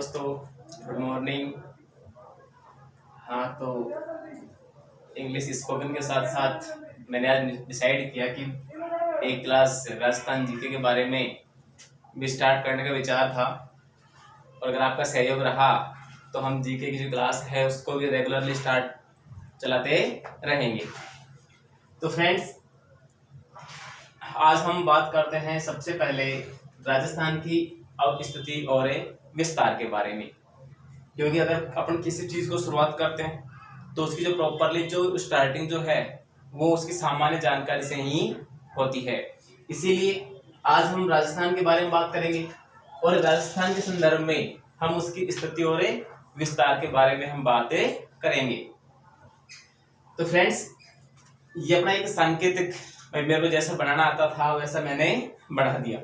दोस्तों, good morning. हाँ, तो इंग्लिश स्पोकन के साथ साथ मैंने आज डिसाइड किया कि एक क्लास राजस्थान जीके के बारे में भी स्टार्ट करने का विचार था। और अगर आपका सहयोग रहा तो हम जीके की जो क्लास है उसको भी रेगुलरली चलाते रहेंगे। तो फ्रेंड्स, आज हम बात करते हैं सबसे पहले राजस्थान की स्थिति और विस्तार के बारे में। क्योंकि अगर अपन किसी चीज को शुरुआत करते हैं तो उसकी जो प्रॉपरली जो स्टार्टिंग जो है वो उसकी सामान्य जानकारी से ही होती है। इसीलिए आज हम राजस्थान के बारे में बात करेंगे और राजस्थान के संदर्भ में हम उसकी स्थिति और विस्तार के बारे में हम बातें करेंगे। तो फ्रेंड्स, ये अपना एक सांकेतिक मेरे को जैसा बनाना आता था वैसा मैंने बढ़ा दिया।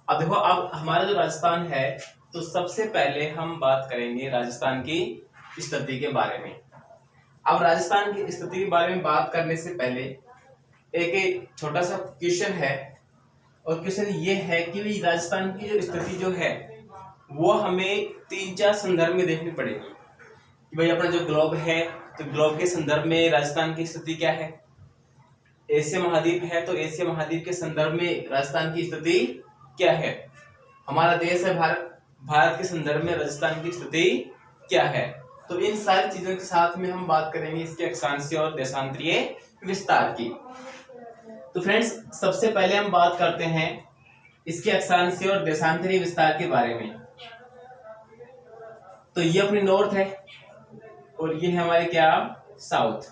अब देखो, अब हमारा जो राजस्थान है तो सबसे पहले हम बात करेंगे राजस्थान की स्थिति के बारे में। अब राजस्थान की स्थिति के बारे में बात करने से पहले एक छोटा सा क्वेश्चन है, और क्वेश्चन ये है कि भाई राजस्थान की जो स्थिति जो है वो हमें 3-4 संदर्भ में देखनी पड़ेगी कि भाई अपना जो ग्लोब है तो ग्लोब के संदर्भ में राजस्थान की स्थिति क्या है। एशिया महाद्वीप है तो एशिया महाद्वीप के संदर्भ में राजस्थान की स्थिति क्या है। हमारा देश है भारत, भारत के संदर्भ में राजस्थान की स्थिति क्या है। तो इन सारी चीजों के साथ में हम बात करेंगे इसके अक्षांशीय और देशांतरीय विस्तार की। तो फ्रेंड्स, सबसे पहले हम बात करते हैं इसके अक्षांशीय और देशांतरीय विस्तार के बारे में। तो ये अपनी नॉर्थ है और ये है हमारे क्या, साउथ।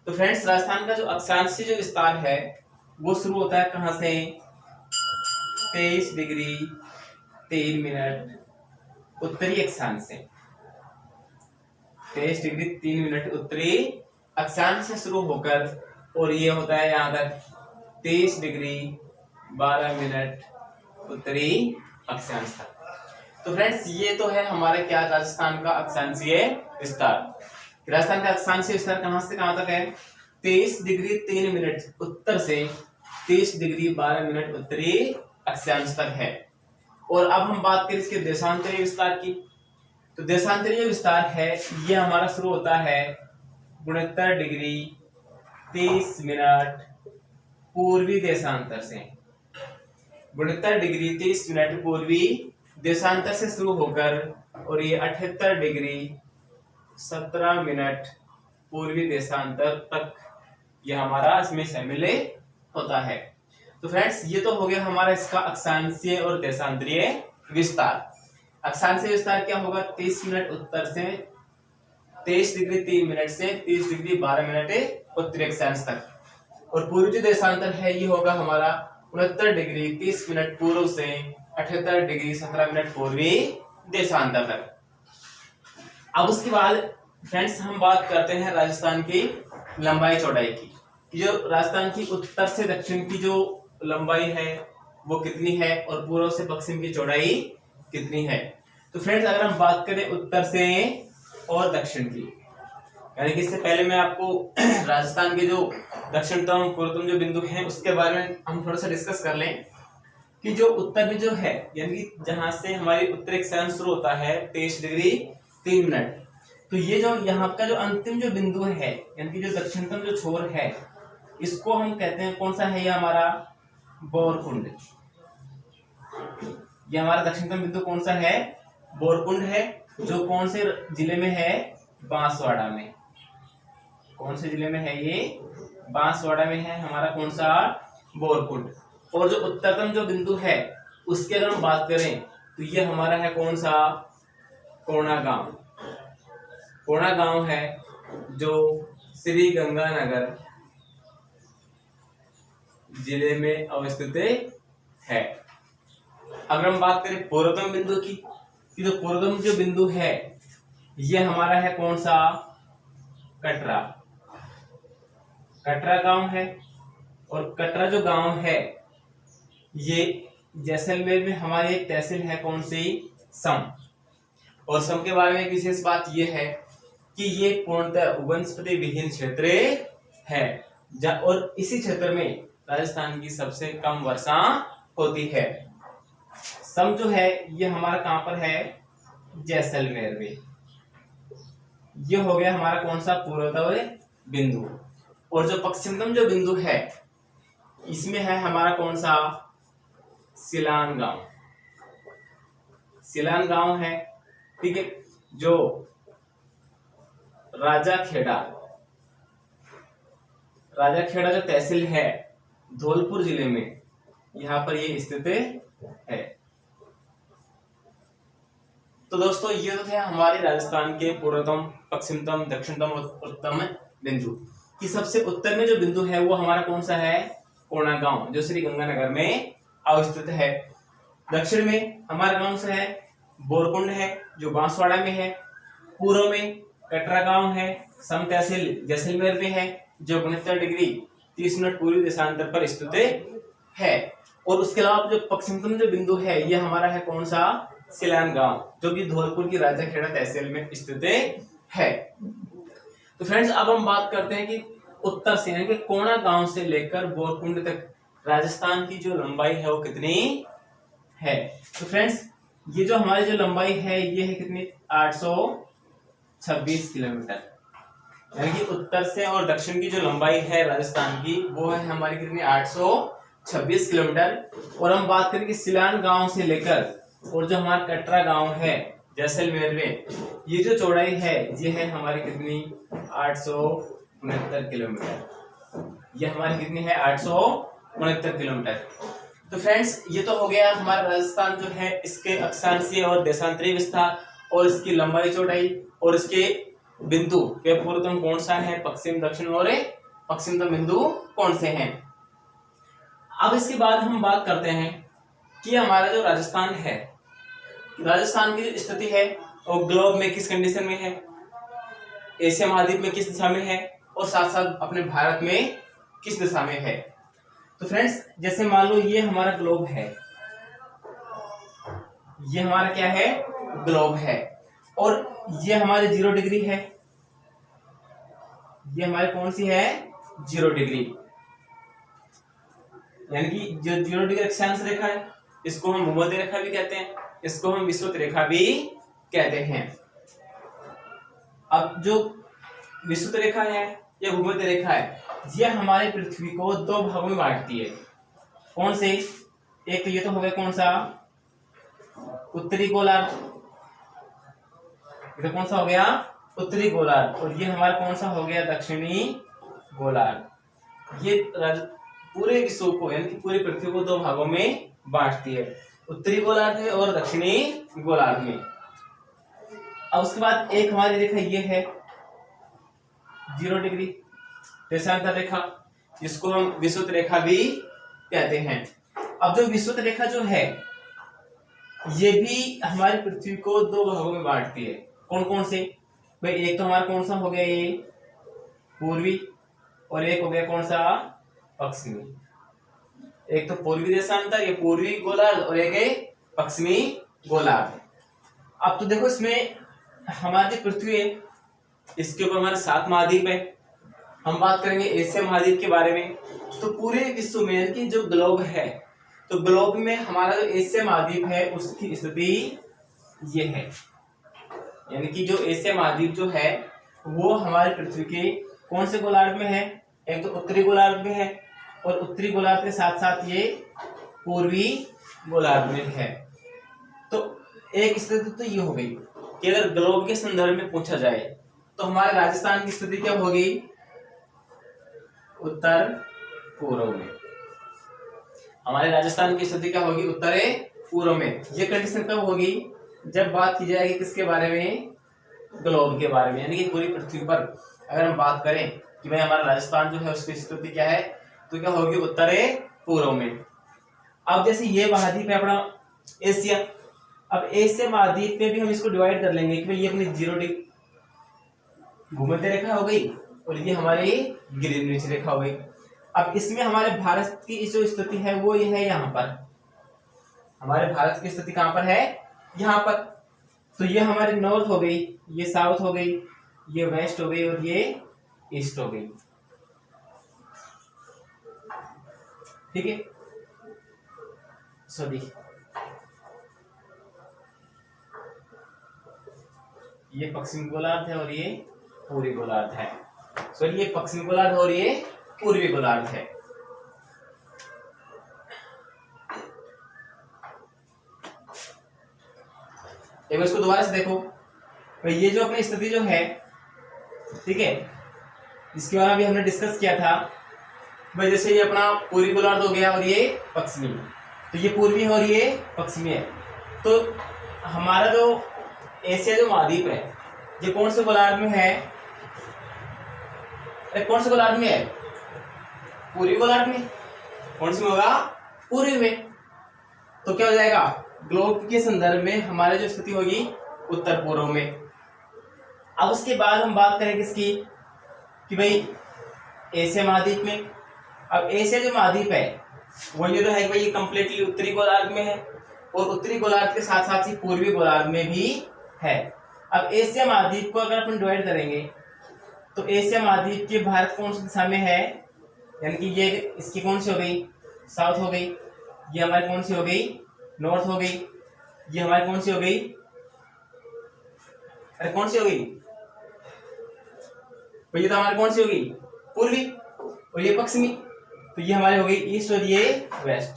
तो फ्रेंड्स, राजस्थान का जो अक्षांशीय जो विस्तार है वो शुरू होता है कहां से, 23 डिग्री 3 मिनट उत्तरी अक्षांश से। 23 डिग्री 3 मिनट उत्तरी अक्षांश से शुरू होकर और ये होता है यहाँ तक 23 डिग्री 12 मिनट उत्तरी अक्षांश तक। तो फ्रेंड्स, ये तो है हमारे क्या, राजस्थान का अक्षांशीय विस्तार। राजस्थान का अक्षांशीय विस्तार कहां से कहां तक है, 23 डिग्री 3 मिनट उत्तर से 23 डिग्री 12 मिनट उत्तरी अक्षांश तक है। और अब हम बात करें इसके देशांतरीय विस्तार की। तो देशांतरीय विस्तार है ये हमारा शुरू होता है 69 डिग्री 30 मिनट पूर्वी देशांतर से। 69 डिग्री 30 मिनट पूर्वी देशांतर से शुरू होकर और ये 78 डिग्री 17 मिनट पूर्वी देशांतर तक ये हमारा इसमें शामिल होता है। तो फ्रेंड्स, ये तो हो गया हमारा इसका अक्षांशीय और देशांतरीय विस्तार। अक्षांशीय विस्तार क्या होगा, 30 मिनट उत्तर से 23 डिग्री 3 मिनट से 30 डिग्री 12 मिनट उत्तरी अक्षांश तक। और पूर्वी जो देशांतर है ये होगा हमारा 69 डिग्री 30 मिनट पूर्व से 78 डिग्री 17 मिनट पूर्वी देशांतर तक। अब उसके बाद फ्रेंड्स हम बात करते हैं राजस्थान की लंबाई चौड़ाई की। जो राजस्थान की उत्तर से दक्षिण की जो लंबाई है वो कितनी है और पूर्व से पश्चिम की चौड़ाई कितनी है। तो फ्रेंड्स, अगर हम बात करें उत्तर से और दक्षिण की, यानी कि इससे पहले मैं आपको राजस्थान के जो दक्षिणतम पूर्वतम जो बिंदु हैं उसके बारे में हम थोड़ा सा डिस्कस कर लें कि जो उत्तर में जो है, यानी कि जहां से हमारी उत्तरी अक्षांश शुरू होता है 23 डिग्री 3 मिनट, तो ये जो यहाँ का जो अंतिम जो बिंदु है, यानी कि जो दक्षिणतम जो छोर है, इसको हम कहते हैं कौन सा है, ये हमारा बोरकुंड। ये हमारा दक्षिणतम बिंदु कौन सा है, बोरकुंड है, जो कौन से जिले में है, बांसवाड़ा में। कौन से जिले में है ये, बांसवाड़ा में है हमारा कौन सा, बोरकुंड। और जो उत्तरतम जो बिंदु है उसके अगर हम बात करें तो ये हमारा है कौन सा, कोणा गांव। कोणा गांव है जो श्री गंगानगर जिले में अवस्थित है। अगर हम बात करें पूर्वतम बिंदु की, तो पूर्वतम जो बिंदु है ये हमारा है कौन सा, कटरा। कटरा गांव है। और कटरा जो गांव है ये जैसलमेर में हमारी एक तहसील है कौन सी, सम। और सम के बारे में एक विशेष बात यह है कि ये पूर्णतः वनस्पति विहीन क्षेत्र है और इसी क्षेत्र में राजस्थान की सबसे कम वर्षा होती है। सम जो है ये हमारा कहां पर है, जैसलमेर में। ये हो गया हमारा कौन सा पूर्वोत्तर बिंदु। और जो पश्चिमतम जो बिंदु है इसमें है हमारा कौन सा, सिलान गांव। सिलान गांव है, ठीक है, जो राजाखेड़ा जो तहसील है धौलपुर जिले में, यहाँ पर ये स्थित है। तो दोस्तों ये तो थे हमारे राजस्थान के पूर्वतम, पश्चिमतम, दक्षिणतम और उत्तरतम बिंदु। कि सबसे उत्तर में जो बिंदु है वो हमारा कौन सा है, कोणागांव, जो श्री गंगानगर में अवस्थित है। दक्षिण में हमारा कौन सा है, बोरकुंड है, जो बांसवाड़ा में है। पूर्व में कटरा गांव है, सम तहसील जैसलमेर में है, जो 69 डिग्री 30 मिनट पूर्वी देशांतर पर स्थित है। और उसके अलावा जो पश्चिमतम जो बिंदु है ये हमारा है कौन सा, सिलान गांव, जो कि धौलपुर की राजाखेड़ा तहसील में स्थित है। तो फ्रेंड्स अब हम बात करते हैं कि उत्तर से यानी कि कोणा गांव से लेकर बोरकुंड तक राजस्थान की जो लंबाई है वो कितनी है। तो फ्रेंड्स ये जो हमारी जो लंबाई है ये है कितनी, 826 किलोमीटर। यानी कि उत्तर से और दक्षिण की जो लंबाई है राजस्थान की वो है हमारी कितनी, 826 किलोमीटर। और हम बात करें कि सिलान गांव से लेकर और जो हमारा कटरा गांव है जैसलमेर में, ये जो चौड़ाई है ये है हमारी कितनी, 869 किलोमीटर। ये हमारी कितनी है, 869 किलोमीटर। तो फ्रेंड्स ये तो हो गया हमारा राजस्थान जो है इसके अक्षांशीय और देशांतरीय विस्तार और इसकी लंबाई चौड़ाई और इसके बिंदु के पूर्वतम कौन सा है, पश्चिम, दक्षिण और पश्चिमतम बिंदु कौन से हैं। अब इसके बाद हम बात करते हैं कि हमारा जो राजस्थान है, राजस्थान की जो स्थिति है वो ग्लोब में किस कंडीशन में है, एशिया महाद्वीप में किस दिशा में है और साथ साथ अपने भारत में किस दिशा में है। तो फ्रेंड्स जैसे मान लो ये हमारा ग्लोब है, ये हमारा क्या है, ग्लोब है, और ये हमारे 0 डिग्री है, ये हमारी कौन सी है, 0 डिग्री। यानी कि जो 0 डिग्री अक्षांश रेखा है इसको हम भूमध्य रेखा भी कहते हैं, इसको हम विषुवत रेखा भी कहते हैं। अब जो विषुवत रेखा है या भूमध्य रेखा है ये हमारी पृथ्वी को 2 भागों में बांटती है। कौन से, एक तो ये तो हो गया कौन सा, उत्तरी गोलार्ध, ये तो कौन सा हो गया, उत्तरी गोलार्ध, और ये हमारा कौन सा हो गया, दक्षिणी गोलार्ध। ये पूरे विश्व को यानी कि पूरी पृथ्वी को 2 भागों में बांटती है, उत्तरी गोलार्ध में और दक्षिणी गोलार्ध में। अब उसके बाद एक हमारी रेखा ये है 0 डिग्री देशांतर रेखा, जिसको हम विषुवत रेखा भी कहते हैं। अब जो विषुवत रेखा जो है ये भी हमारी पृथ्वी को 2 भागों में बांटती है। कौन कौन से भाई, एक तो हमारा कौन सा हो गया ये पूर्वी, और एक हो गया कौन सा, पश्चिमी। एक तो पूर्वी देशांतर ये पूर्वी गोलार्ध और एक है पश्चिमी गोलार्ध। अब तो देखो इसमें हमारी पृथ्वी है, इसके ऊपर हमारे 7 महाद्वीप है। हम बात करेंगे एशिया महाद्वीप के बारे में। तो पूरे विश्व में यानी कि जो ग्लोब है, तो ग्लोब में हमारा जो एशिया महाद्वीप है उसकी स्थिति ये है। यानी कि जो एशिया महाद्वीप जो है वो हमारी पृथ्वी के कौन से गोलार्ध में है, एक तो उत्तरी गोलार्ध में है और उत्तरी गोलार्ध के साथ साथ ये पूर्वी गोलार्ध में है। तो एक स्थिति तो ये हो गई कि अगर ग्लोब के संदर्भ में पूछा जाए तो हमारे राजस्थान की स्थिति क्या होगी, उत्तर पूर्व में। हमारे राजस्थान की स्थिति क्या होगी, उत्तर पूर्व में। ये कंडीशन कब होगी, जब बात की जाएगी किसके बारे में, ग्लोब के बारे में। यानी कि पूरी पृथ्वी पर अगर हम बात करें कि भाई हमारा राजस्थान जो है उसकी स्थिति क्या है, तो क्या होगी, उत्तर पूर्व में। अब जैसे ये महाद्वीप है अपना एशिया, अब एशिया महाद्वीप में भी हम इसको डिवाइड कर लेंगे कि भाई ये अपनी 0 डिग्री भूमध्य रेखा हो गई और ये हमारी ग्रीनविच रेखा हो गई। अब इसमें हमारे भारत की जो स्थिति है वो ये है यहाँ पर, हमारे भारत की स्थिति कहाँ पर है, यहाँ पर। तो ये हमारी नॉर्थ हो गई, ये साउथ हो गई, ये वेस्ट हो गई और ये ईस्ट हो गई, ठीक है। सॉरी, ये पश्चिमी गोलार्ध है और ये पूर्वी गोलार्ध है। सॉरी, ये पश्चिमी गोलार्ध और ये पूर्वी गोलार्ध है। एक बार इसको दोबारा से देखो भाई, ये जो अपनी स्थिति जो है, ठीक है, इसके बारे में भी हमने डिस्कस किया था भाई। जैसे ये अपना पूर्वी गोलार्ध हो गया और ये पश्चिमी, तो ये पूर्वी है और ये पश्चिमी है। तो हमारा जो एशिया जो महाद्वीप है, ये कौन से गोलार्ध में है? अरे कौन से गोलार्ध में है? पूर्वी गोलार्ध में। कौन से में होगा? पूर्वी में। तो क्या हो जाएगा? ग्लोब के संदर्भ में हमारी जो स्थिति होगी उत्तर पूर्व में। अब उसके बाद हम बात करें किसकी, कि भाई एशिया महाद्वीप में। अब एशिया जो महाद्वीप है वो ये तो है भाई, ये कंप्लीटली उत्तरी गोलार्ध में है और उत्तरी गोलार्ध के साथ साथ ही पूर्वी गोलार्ध में भी है। अब एशिया महाद्वीप को अगर अपन डिवाइड करेंगे तो एशिया महाद्वीप के भारत कौन सी दिशा में है, यानी कि ये इसकी कौन सी हो गई? साउथ हो गई। ये हमारी कौन सी हो गई? नॉर्थ हो गई। ये हमारी कौन सी हो गई? अरे कौन सी हो गई ये तो हमारी कौन सी होगी? पूर्वी। और ये पश्चिमी, तो ये हमारी हो गई ईस्ट और ये वेस्ट।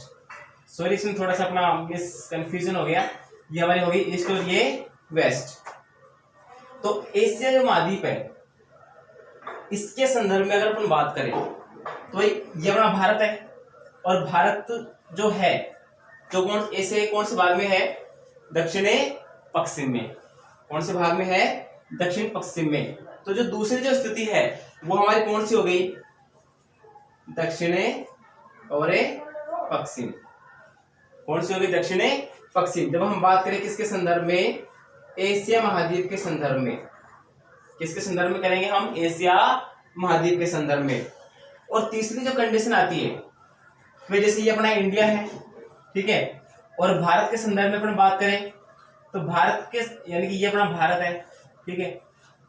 सॉरी, इसमें थोड़ा सा अपना मिस कंफ्यूजन हो गया। ये हमारी हो गई ईस्ट और ये वेस्ट। तो एशिया जो महाद्वीप है इसके संदर्भ में अगर अपन बात करें तो भाई ये अपना भारत है, और भारत जो है जो कौन से भाग में है? दक्षिण पश्चिम में। कौन से भाग में है? दक्षिण पश्चिम में। तो जो दूसरी जो स्थिति है वो हमारी कौन सी हो गई? दक्षिण और पश्चिम। कौन सी हो गई? दक्षिण पश्चिम। जब हम बात करें किसके संदर्भ में? एशिया महाद्वीप के संदर्भ में। किसके संदर्भ में करेंगे हम? एशिया महाद्वीप के संदर्भ में। और तीसरी जो कंडीशन आती है वे, जैसे ये अपना इंडिया है, ठीक है, और भारत के संदर्भ में अपन बात करें तो भारत के, यानी कि ये अपना भारत है, ठीक है।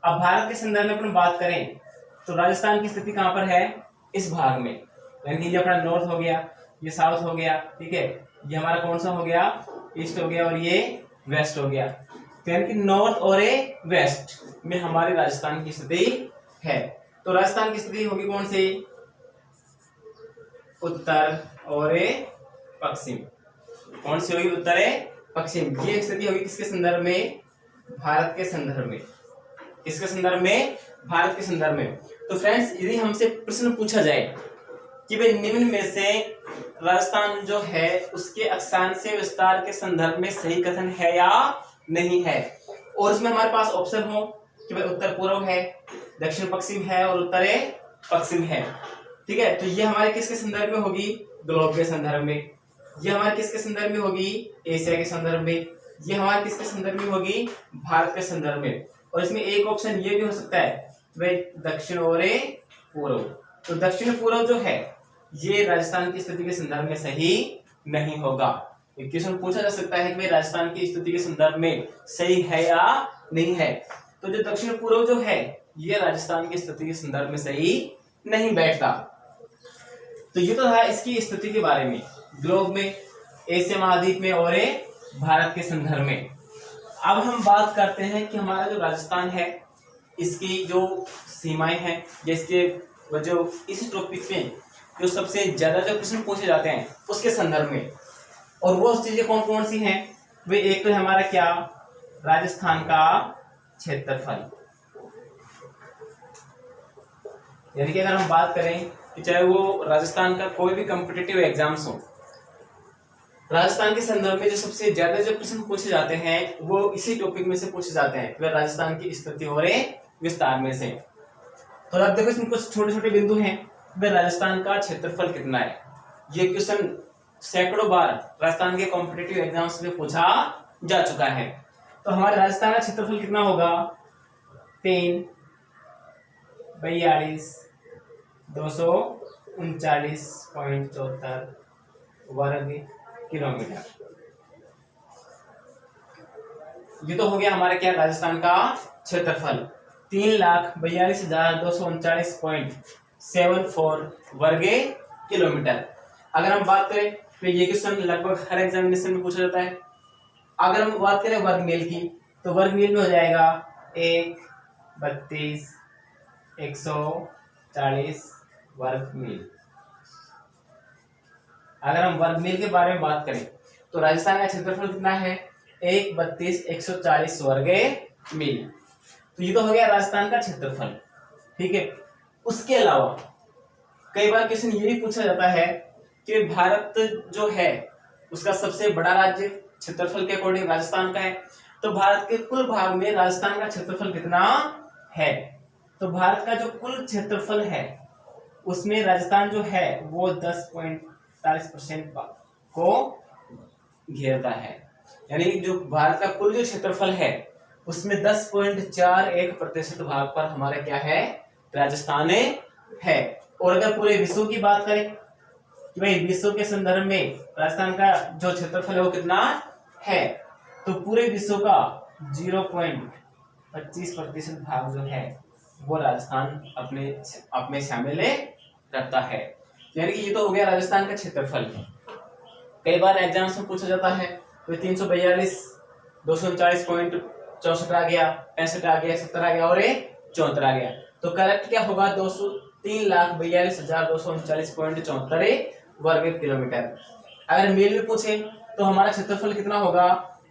अब भारत के संदर्भ में अपन बात करें तो राजस्थान की स्थिति कहां पर है? इस भाग में, यानी कि ये अपना नॉर्थ हो गया, ये साउथ हो गया, ठीक है, ये हमारा कौन सा हो गया? ईस्ट हो गया और ये वेस्ट हो गया। तो यानी कि नॉर्थ और वेस्ट में हमारे राजस्थान की स्थिति है। तो राजस्थान की स्थिति होगी कौन सी? उत्तर और पश्चिम। कौन सी होगी? उत्तर पश्चिम। ये स्थिति होगी किसके संदर्भ में? भारत के संदर्भ में। किसके संदर्भ में? भारत के संदर्भ में। तो फ्रेंड्स, यदि हमसे प्रश्न पूछा जाए कि भाई निम्न में से राजस्थान जो है उसके अक्षांश विस्तार के संदर्भ में सही कथन है या नहीं है, और उसमें हमारे पास ऑप्शन हो कि भाई उत्तर पूर्व है, दक्षिण पश्चिम है और उत्तर पश्चिम है, ठीक है, तो ये हमारे किसके संदर्भ में होगी? ग्लोब के संदर्भ में। ये हमारे किसके संदर्भ में होगी? एशिया के संदर्भ में। ये हमारे किसके संदर्भ में होगी? भारत के संदर्भ में। और इसमें एक ऑप्शन ये भी हो सकता है भाई दक्षिण और पूर्व। तो दक्षिण पूर्व जो है ये राजस्थान की स्थिति के संदर्भ में सही नहीं होगा। क्वेश्चन पूछा जा सकता है कि भाई राजस्थान की स्थिति के संदर्भ में सही है या नहीं है। तो जो दक्षिण पूर्व जो है ये राजस्थान की स्थिति के संदर्भ में सही नहीं बैठता। तो ये तो था इसकी स्थिति के बारे में, ग्लोब में, एशिया महाद्वीप में और भारत के संदर्भ में। अब हम बात करते हैं कि हमारा जो राजस्थान है इसकी जो सीमाएं हैं, जिसके जो इस टॉपिक में जो सबसे ज्यादा जो प्रश्न पूछे जाते हैं उसके संदर्भ में, और वो चीजें कौन कौन सी हैं? वे एक तो हमारा क्या? राजस्थान का क्षेत्रफल। यानी कि अगर हम बात करें कि चाहे वो राजस्थान का कोई भी कॉम्पिटिटिव एग्जाम्स हो, राजस्थान के संदर्भ में जो सबसे ज्यादा जो प्रश्न पूछे जाते हैं वो इसी टॉपिक में से पूछे जाते हैं, वह राजस्थान की स्थिति और विस्तार में से। तो अब देखो इसमें कुछ छोटे छोटे बिंदु हैं। वह राजस्थान का क्षेत्रफल कितना है? ये क्वेश्चन सैकड़ों बार राजस्थान के कॉम्पिटिटिव एग्जाम्स में पूछा जा चुका है। तो हमारे राजस्थान का क्षेत्रफल कितना होगा? 3,42,239.74 वर्ग किलोमीटर। ये तो हो गया हमारे क्या? राजस्थान का क्षेत्रफल 3,42,239.74 वर्ग किलोमीटर। अगर हम बात करें तो ये क्वेश्चन लगभग हर एग्जामिनेशन में पूछा जाता है। अगर हम बात करें वर्ग मील की तो वर्ग मील में हो जाएगा 132,140 वर्ग मील। अगर हम वर्ग मील के बारे में बात करें तो राजस्थान का क्षेत्रफल कितना है? 132,140 वर्ग मील। तो ये तो हो गया राजस्थान का क्षेत्रफल, ठीक है। उसके अलावा कई बार क्वेश्चन ये भी पूछा जाता है कि भारत जो है उसका सबसे बड़ा राज्य क्षेत्रफल के अकॉर्डिंग राजस्थान का है, तो भारत के कुल भाग में राजस्थान का क्षेत्रफल कितना है? तो भारत का जो कुल क्षेत्रफल है उसमें राजस्थान जो है वो 10.40% को घेरता है। यानी जो भारत का कुल जो क्षेत्रफल है उसमें 10.41% भाग पर हमारा क्या है? राजस्थान है। और अगर पूरे विश्व की बात करें कि भाई विश्व के संदर्भ में राजस्थान का जो क्षेत्रफल है वो कितना है, तो पूरे विश्व का 0.25% भाग जो है वो राजस्थान अपने शामिल रखता है। यानी कि ये तो हो गया राजस्थान का क्षेत्रफल। कई बार एग्जाम्स में पूछा जाता है तो 342, 239.64 आ गया, 65 आ गया, 70 आ गया और 74 आ गया। तो करेक्ट क्या होगा? 3,42,239.74 वर्ग किलोमीटर। अगर मील में पूछे तो हमारा क्षेत्रफल कितना होगा?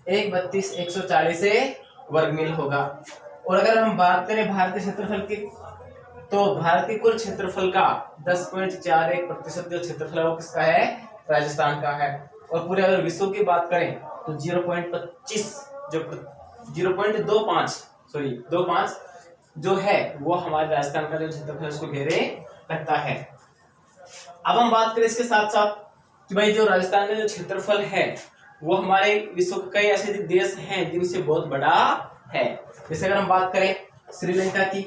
132,140 वर्ग मील होगा। और अगर हम बात करें भारत के क्षेत्रफल की, तो भारत के कुल क्षेत्रफल का 10.41% जो क्षेत्रफल है वो किसका है? राजस्थान का है। और पूरे अगर विश्व की बात करें तो 0.25 जो है वो हमारे राजस्थान का जो क्षेत्रफल उसको घेरे रखता है। अब हम बात करें इसके साथ साथ कि भाई जो राजस्थान का जो क्षेत्रफल है वो हमारे विश्व के कई ऐसे देश हैं जिनसे बहुत बड़ा है। जैसे अगर हम बात करें श्रीलंका की,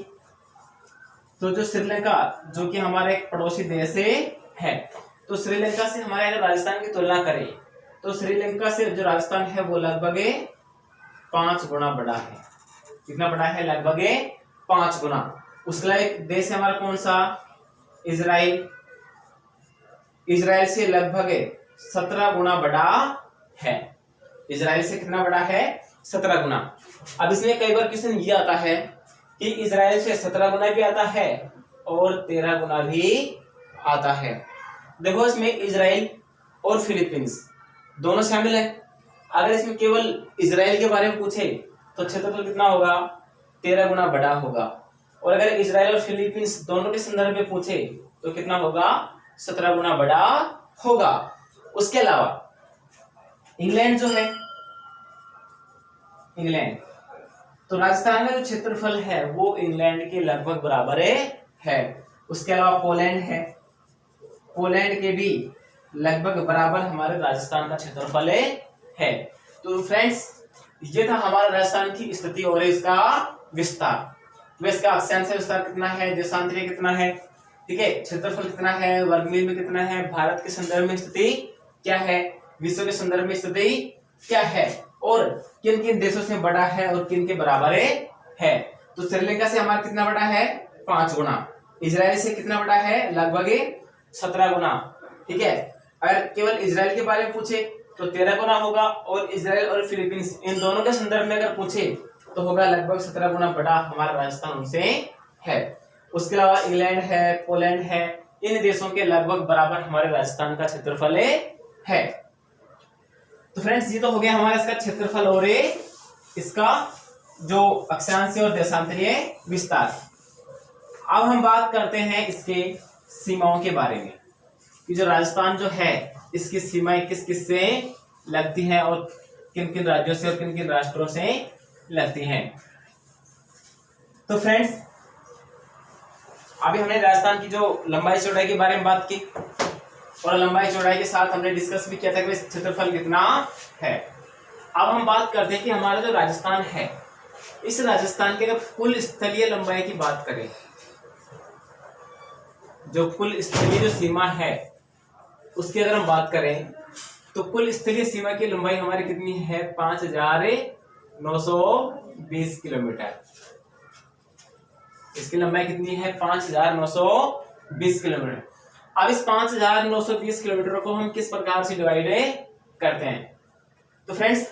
तो जो श्रीलंका जो कि हमारे एक पड़ोसी देश है, तो श्रीलंका से हमारे अगर राजस्थान की तुलना करें तो श्रीलंका से जो राजस्थान है वो लगभग 5 गुना बड़ा है। कितना बड़ा है? लगभग 5 गुना। उसका एक देश है हमारा कौन सा? इजराइल। इजराइल से लगभग 17 गुना बड़ा है। इजराइल से कितना बड़ा है? 17 गुना। अब इसमें कई बार क्वेश्चन ये आता है कि इजराइल से 17 गुना भी आता है और 13 गुना भी आता है। देखो इसमें इजराइल और फिलीपींस दोनों शामिल है। अगर इसमें केवल इजराइल के बारे में पूछे तो क्षेत्रफल कितना होगा? 13 गुना बड़ा होगा। और अगर इजराइल और फिलीपींस दोनों के संदर्भ में पूछे तो कितना होगा? 17 गुना बड़ा होगा। उसके अलावा इंग्लैंड जो है, इंग्लैंड, तो राजस्थान का जो क्षेत्रफल है वो इंग्लैंड के लगभग बराबर है। उसके अलावा पोलैंड है, पोलैंड के भी लगभग बराबर हमारे राजस्थान का क्षेत्रफल है। तो फ्रेंड्स ये था हमारा राजस्थान की स्थिति और इसका विस्तार। तो इसका अक्षांश विस्तार कितना है, देशांतरीय कितना है, ठीक है, क्षेत्रफल कितना है, वर्गमील में कितना है, भारत के संदर्भ में स्थिति क्या है, विश्व के संदर्भ में स्थिति क्या है, और किन किन देशों से बड़ा है और किन के बराबर है। तो श्रीलंका से हमारा कितना बड़ा है? 5 गुना। इजराइल से कितना बड़ा है? लगभग 17 गुना। ठीक है, अगर केवल इजराइल के बारे में पूछे तो 13 गुना होगा, और इजराइल और फिलीपींस इन दोनों के संदर्भ में अगर पूछे तो होगा लगभग 17 गुना बड़ा हमारा राजस्थान उनसे है। उसके अलावा इंग्लैंड है, पोलैंड है, इन देशों के लगभग बराबर हमारे राजस्थान का क्षेत्रफल है। तो फ्रेंड्स ये तो हो गया हमारा इसका क्षेत्रफल और इसका जो अक्षांशीय और देशांतरीय विस्तार। अब हम बात करते हैं इसके सीमाओं के बारे में कि जो राजस्थान जो है इसकी सीमाएं किस किस से लगती हैं और किन किन राज्यों से और किन किन राष्ट्रों से लगती हैं। तो फ्रेंड्स अभी हमने राजस्थान की जो लंबाई चौड़ाई के बारे में बात की, और लंबाई चौड़ाई के साथ हमने डिस्कस भी किया था कि क्षेत्रफल कितना है। अब हम बात करते हैं कि हमारा जो राजस्थान है, इस राजस्थान के अगर कुल स्थलीय लंबाई की बात करें, जो कुल स्थलीय जो सीमा है उसकी अगर हम बात करें तो कुल स्थलीय सीमा की लंबाई हमारी कितनी है? 5,920 किलोमीटर। इसकी लंबाई कितनी है? 5,920 किलोमीटर। अब इस 5,920 किलोमीटर को हम किस प्रकार से डिवाइड करते हैं? तो फ्रेंड्स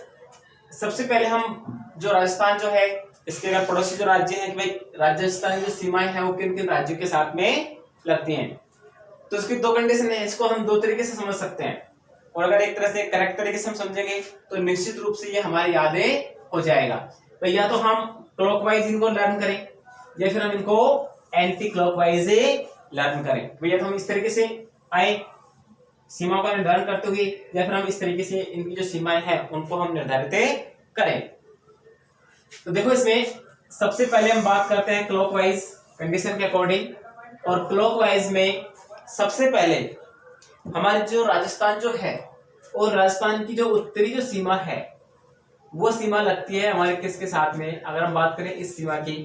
सबसे पहले हम जो राजस्थान जो है इसके अगर पड़ोसी जो राज्य हैं कि भाई राजस्थान की जो सीमाएं हैं वो किन किन राज्यों के साथ में लगती हैं, तो इसकी दो कंडीशन है, इसको हम दो तरीके से समझ सकते हैं। और अगर एक तरह से करेक्ट तरीके से हम समझेंगे तो निश्चित रूप से ये हमारी यादें हो जाएगा। तो या तो हम क्लॉकवाइज इनको लर्न करें या फिर हम इनको एंटी क्लॉकवाइज लर्न करें। भैया तो हम इस तरीके से आए सीमाओं का निर्धारण करते हुए, या फिर हम इस तरीके से इनकी जो सीमाएं हैं उनको हम निर्धारित करें। तो देखो इसमें सबसे पहले हम बात करते हैं क्लॉकवाइज कंडीशन के अकॉर्डिंग। और क्लॉकवाइज में सबसे पहले हमारे जो राजस्थान जो है और राजस्थान की जो उत्तरी जो सीमा है वो सीमा लगती है हमारे किसके साथ में, अगर हम बात करें इस सीमा की,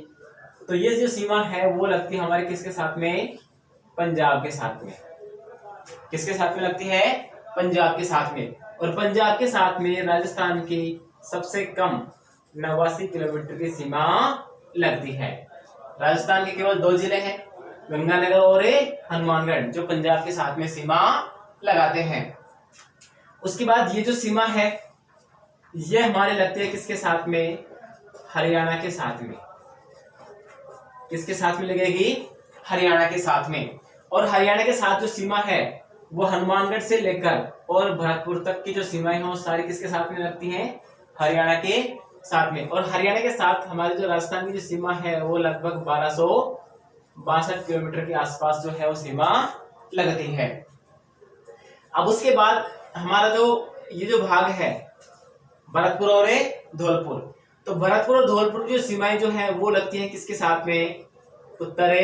तो ये जो सीमा है वो लगती है हमारे किसके साथ में, पंजाब के साथ में। किसके साथ में लगती है, पंजाब के साथ में। और पंजाब के साथ में राजस्थान की सबसे कम 89 किलोमीटर की सीमा लगती है। राजस्थान के केवल दो जिले हैं, गंगानगर और हनुमानगढ़, जो पंजाब के साथ में सीमा लगाते हैं। उसके बाद ये जो सीमा है ये हमारे लगती है किसके साथ में, हरियाणा के साथ में। किसके साथ में लगेगी, हरियाणा के साथ में। और हरियाणा के साथ जो सीमा है वो हनुमानगढ़ से लेकर और भरतपुर तक की जो सीमाएं हैं वो सारी किसके साथ में लगती हैं, हरियाणा के साथ में। और हरियाणा के साथ हमारी जो राजस्थान की जो सीमा है वो लगभग 1262 किलोमीटर के आसपास जो है वो सीमा लगती है। अब उसके बाद हमारा जो ये जो भाग है भरतपुर और धौलपुर, तो भरतपुर और धौलपुर की जो सीमाएं जो है वो लगती हैं किसके साथ में, उत्तर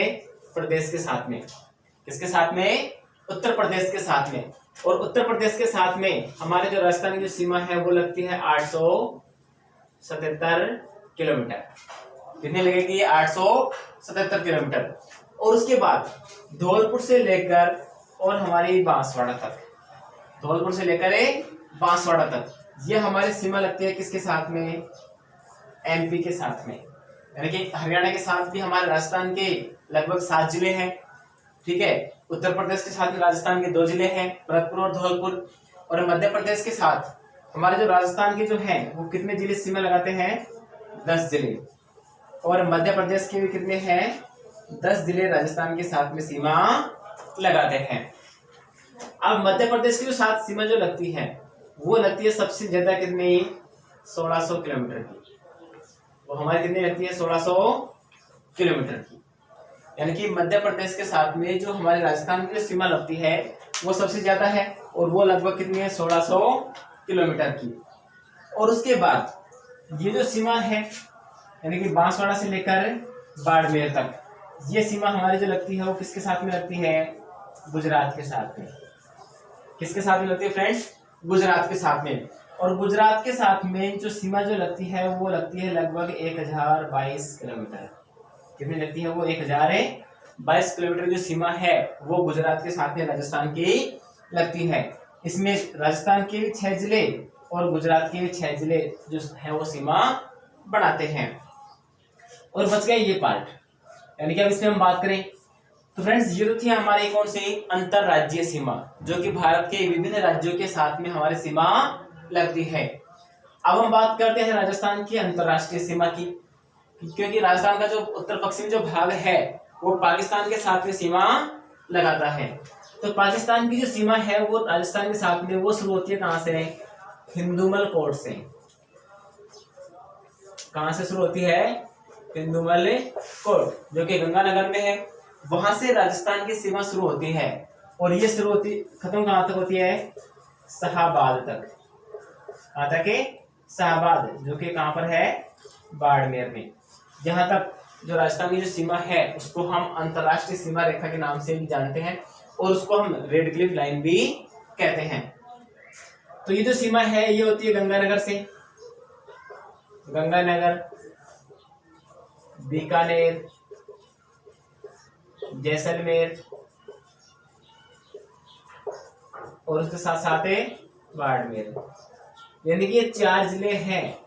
प्रदेश के साथ में। किसके साथ में, उत्तर प्रदेश के साथ में। और उत्तर प्रदेश के साथ में हमारे जो राजस्थान की जो सीमा है वो लगती है 877 किलोमीटर। कितनी लगेगी, 877 किलोमीटर। और उसके बाद धौलपुर से लेकर और हमारी बांसवाड़ा तक, धौलपुर से लेकर बांसवाड़ा तक ये हमारी सीमा लगती है किसके साथ में, एमपी के साथ में। यानी कि हरियाणा के साथ भी हमारे राजस्थान के लगभग 7 जिले हैं, ठीक है। उत्तर प्रदेश के साथ में राजस्थान के 2 जिले हैं, भरतपुर और धौलपुर। और मध्य प्रदेश के साथ हमारे जो राजस्थान के जो हैं वो कितने जिले सीमा लगाते हैं, 10 जिले। और मध्य प्रदेश के भी कितने हैं, 10 जिले राजस्थान के साथ में सीमा लगाते हैं। अब मध्य प्रदेश की जो 7 सीमा जो लगती है वो लगती है सबसे ज्यादा कितनी, 1600 किलोमीटर की। वो हमारी कितनी लगती है, 1600 किलोमीटर की। यानी कि मध्य प्रदेश के साथ में जो हमारे राजस्थान की जो सीमा लगती है वो सबसे ज्यादा है, और वो लगभग कितनी है, 1600 किलोमीटर की। और उसके बाद ये जो सीमा है यानी कि बांसवाड़ा से लेकर बाड़मेर तक, ये सीमा हमारी जो लगती है वो किसके साथ में लगती है, गुजरात के साथ में। किसके साथ में लगती है फ्रेंड्स, गुजरात के साथ में। और गुजरात के साथ में जो सीमा जो लगती है वो लगती है लगभग 1022 किलोमीटर। कितनी लगती है वो, 1022 किलोमीटर जो सीमा है वो गुजरात के साथ में राजस्थान की लगती है। इसमें राजस्थान के भी 6 जिले और गुजरात के भी 6 जिले जो है वो सीमा बनाते हैं। और बच गया ये पार्ट, यानी कि अब इसमें हम बात करें तो फ्रेंड्स ये तो थी हमारी कौन सी, अंतरराज्यीय सीमा, जो कि भारत के विभिन्न राज्यों के साथ में हमारी सीमा लगती है। अब हम बात करते हैं राजस्थान की अंतरराष्ट्रीय सीमा की, क्योंकि राजस्थान का जो उत्तर पश्चिमी जो भाग है वो पाकिस्तान के साथ में सीमा लगाता है। तो पाकिस्तान की जो सीमा है वो राजस्थान के साथ में वो शुरू होती है कहां से, हिंदुमल कोट से। कहां से शुरू होती है, हिंदुमल कोट, जो कि गंगानगर में है। वहां से राजस्थान की सीमा शुरू होती है और ये शुरू होती खत्म कहां तक होती है, शाहाबाद तक। कहां तक है, शाहाबाद, जो कि कहां पर है, बाड़मेर में। जहां तक जो राजस्थान की जो सीमा है उसको हम अंतरराष्ट्रीय सीमा रेखा के नाम से भी जानते हैं और उसको हम रेड क्लिफ लाइन भी कहते हैं। तो ये जो सीमा है ये होती है गंगानगर से, गंगानगर, बीकानेर, जैसलमेर और उसके साथ साथ बाड़मेर। यानी कि ये 4 जिले हैं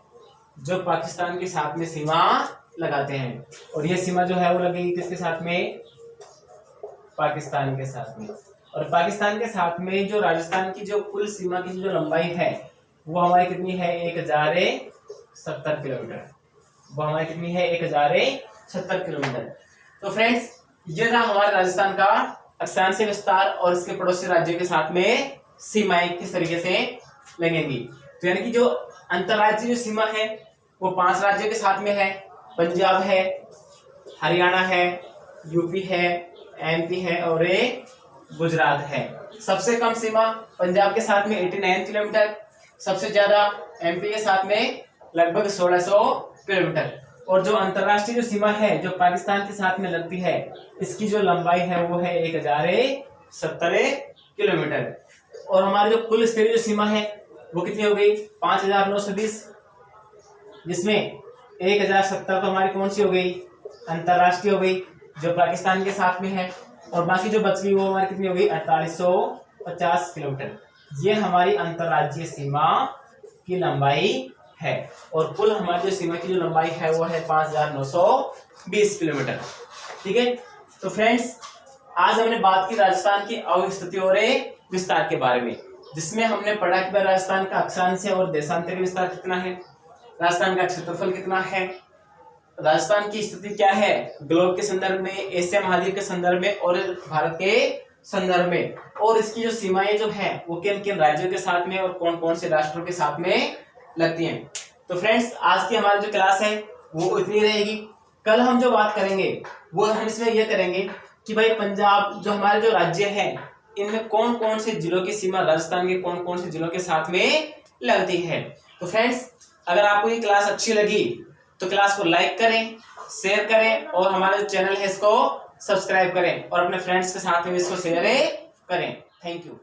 जो पाकिस्तान के साथ में सीमा लगाते हैं। और ये सीमा जो है वो लगेगी किसके साथ में, पाकिस्तान के साथ में। और पाकिस्तान के साथ में जो राजस्थान की जो कुल सीमा की जो लंबाई है वो हमारी कितनी है, 1070 किलोमीटर। वो हमारी कितनी है 1070 किलोमीटर। तो फ्रेंड्स ये था हमारे राजस्थान का अक्षांशीय विस्तार और इसके पड़ोसी राज्यों के साथ में सीमाएं किस तरीके से लगेंगी। तो यानी कि जो अंतर्राज्यीय जो सीमा है वो 5 राज्यों के साथ में है, पंजाब है, हरियाणा है, यूपी है, एमपी है और एक गुजरात है। सबसे कम सीमा पंजाब के साथ में 89 किलोमीटर, सबसे ज्यादा एमपी के साथ में लगभग 1600 किलोमीटर। और जो अंतरराष्ट्रीय जो सीमा है जो पाकिस्तान के साथ में लगती है, इसकी जो लंबाई है वो है 1070 किलोमीटर। और हमारी जो कुल स्तरीय जो सीमा है वो कितनी हो गई 5920, जिसमें 1070 तो हमारी कौन सी हो गई अंतरराष्ट्रीय हो गई जो पाकिस्तान के साथ में है, और बाकी जो बच गई वो हमारी कितनी हो गई 4850 किलोमीटर। ये हमारी अंतरराज्यीय सीमा की लंबाई है। और कुल हमारी जो सीमा की जो लंबाई है वो है 5920 किलोमीटर। ठीक है, तो फ्रेंड्स आज हमने बात की राजस्थान की अवस्थिति और विस्तार के बारे में, जिसमें हमने पढ़ा कि राजस्थान का अक्षांशीय और देशांतरीय विस्तार कितना है, राजस्थान का क्षेत्रफल कितना है, राजस्थान की स्थिति क्या है ग्लोब के संदर्भ में, एशिया महाद्वीप के संदर्भ में और भारत के संदर्भ में, और इसकी जो सीमाएं जो है वो किन किन राज्यों के साथ में और कौन कौन से राष्ट्रों के साथ में लगती हैं। तो फ्रेंड्स आज की हमारी जो क्लास है वो इतनी रहेगी। कल हम जो बात करेंगे वो हम इसमें यह करेंगे कि भाई पंजाब जो हमारे जो राज्य है इनमें कौन कौन से जिलों की सीमा राजस्थान के कौन कौन से जिलों के साथ में लगती है। तो फ्रेंड्स अगर आपको ये क्लास अच्छी लगी तो क्लास को लाइक करें, शेयर करें और हमारा जो चैनल है इसको सब्सक्राइब करें और अपने फ्रेंड्स के साथ में इसको शेयर करें। Thank you.